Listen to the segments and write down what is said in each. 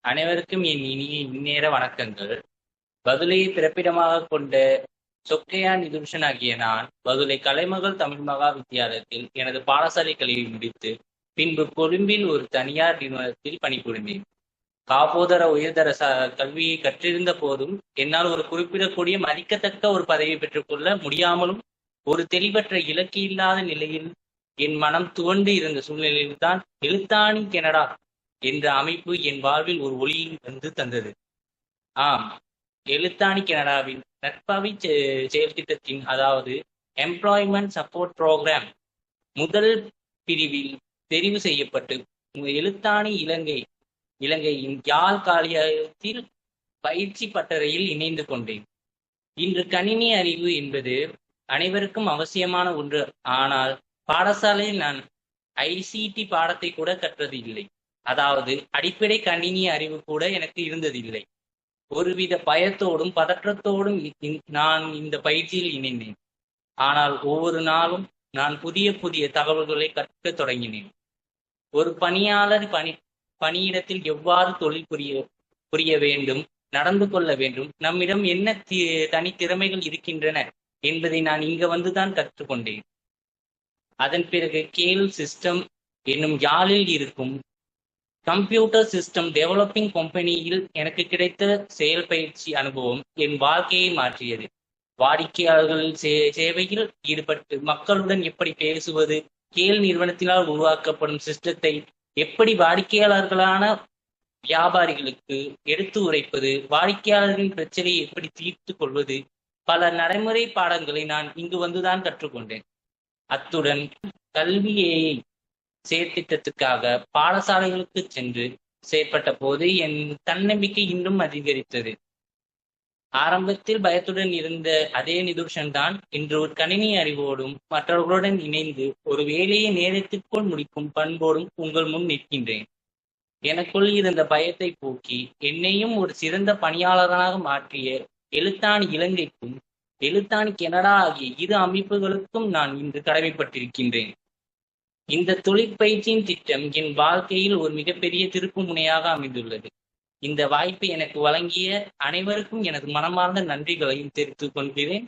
அனைவருக்கும் என் இனிய இந்நேர வணக்கங்கள். பதுளையை பிறப்பிடமாகக் கொண்ட சொக்கையா நிதுஷன் ஆகிய நான் பதுளை கலைமகள் தமிழ் மகா வித்தியாலயத்தில் எனது பாடசாலை கல்வியை முடித்து பின்பு கொழும்பில் ஒரு தனியார் நிறுவனத்தில் பணிபுரிந்தேன். காப்போதர உயர்தர கல்வியை கற்றிருந்த போதும் என்னால் ஒரு குறிப்பிடக்கூடிய மதிக்கத்தக்க ஒரு பதவியை பெற்றுக்கொள்ள முடியாமலும் ஒரு தெளிவற்ற இலக்கு இல்லாத நிலையில் என் மனம் துவண்டு இருந்த சூழ்நிலையில்தான் எழுத்தாணி கனடா என்ற அமைப்பு என் வாழ்வில் ஒரு ஒளியை வந்து தந்தது. ஆம், எழுத்தாணி கனடாவின் நட்பாவி செயல் திட்டத்தின், அதாவது எம்ப்ளாய்மெண்ட் சப்போர்ட் புரோகிராம் முதல் பிரிவில் தெரிவு செய்யப்பட்டு எழுத்தாணி இலங்கையின் யாழ் காலியத்தில் பயிற்சி பட்டறையில் இணைந்து கொண்டேன். இன்று கணினி அறிவு என்பது அனைவருக்கும் அவசியமான ஒன்று. ஆனால் பாடசாலையில் நான் ஐசிடி பாடத்தை கூட கற்றது இல்லை. அதாவது அடிப்படை கணினி அறிவு கூட எனக்கு இருந்ததில்லை. ஒருவித பயத்தோடும் பதற்றத்தோடும் நான் இந்த பயிற்சியில் இணைந்தேன். ஆனால் ஒவ்வொரு நாளும் நான் புதிய புதிய தகவல்களை கற்க தொடங்கினேன். ஒரு பணியாளர் பணியிடத்தில் எவ்வாறு தொழில் புரிய வேண்டும், நடந்து கொள்ள வேண்டும், நம்மிடம் என்ன தனித்திறமைகள் இருக்கின்றன என்பதை நான் இங்க வந்துதான் கற்றுக்கொண்டேன். அதன் பிறகு கேல் சிஸ்டம் என்னும் யாழில் இருக்கும் கம்ப்யூட்டர் சிஸ்டம் டெவலப்பிங் கம்பெனியில் எனக்கு கிடைத்த செயல் பயிற்சி அனுபவம் என் வாழ்க்கையை மாற்றியது. வாடிக்கையாளர்கள் சேவையில் ஈடுபட்டு மக்களுடன் எப்படி பேசுவது, கேல் நிறுவனத்தினால் உருவாக்கப்படும் சிஸ்டத்தை எப்படி வாடிக்கையாளர்களான வியாபாரிகளுக்கு எடுத்து உரைப்பது, வாடிக்கையாளர்களின் பிரச்சனையை எப்படி தீர்த்து கொள்வது, பல நடைமுறை பாடங்களை நான் இங்கு வந்துதான் கற்றுக்கொண்டேன். அத்துடன் கல்வியை செயற்திட்டத்துக்காக பாடசாலைகளுக்கு சென்று செயற்பட்ட போது என் தன்னம்பிக்கை இன்னும் அதிகரித்தது. ஆரம்பத்தில் பயத்துடன் இருந்த அதே நிதுஷன் தான் இன்று ஒரு கணினி அறிவோடும் மற்றவர்களுடன் இணைந்து ஒரு வேலையை நேரத்திற்குள் முடிக்கும் பண்போடும் உங்கள் முன் நிற்கின்றேன். எனக்குள் இருந்த பயத்தை போக்கி என்னையும் ஒரு சிறந்த பணியாளராக மாற்றிய எழுத்தாணி இலங்கைக்கும் எழுத்தாணி கனடா ஆகிய இரு அமைப்புகளுக்கும் நான் இன்று கடமைப்பட்டிருக்கின்றேன். இந்த தொழிற்பயிற்சியின் திட்டம் என் வாழ்க்கையில் ஒரு மிகப்பெரிய திருப்பு முனையாக அமைந்துள்ளது. இந்த வாய்ப்பை எனக்கு வழங்கிய அனைவருக்கும் எனது மனமார்ந்த நன்றிகளையும் தெரிவித்துக் கொள்கிறேன்.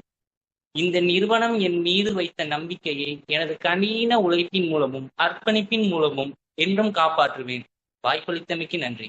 இந்த நிறுவனம் என் மீது வைத்த நம்பிக்கையை எனது கடின உழைப்பின் மூலமும் அர்ப்பணிப்பின் மூலமும் என்றும் காப்பாற்றுவேன். வாய்ப்பளித்தமைக்கு நன்றி.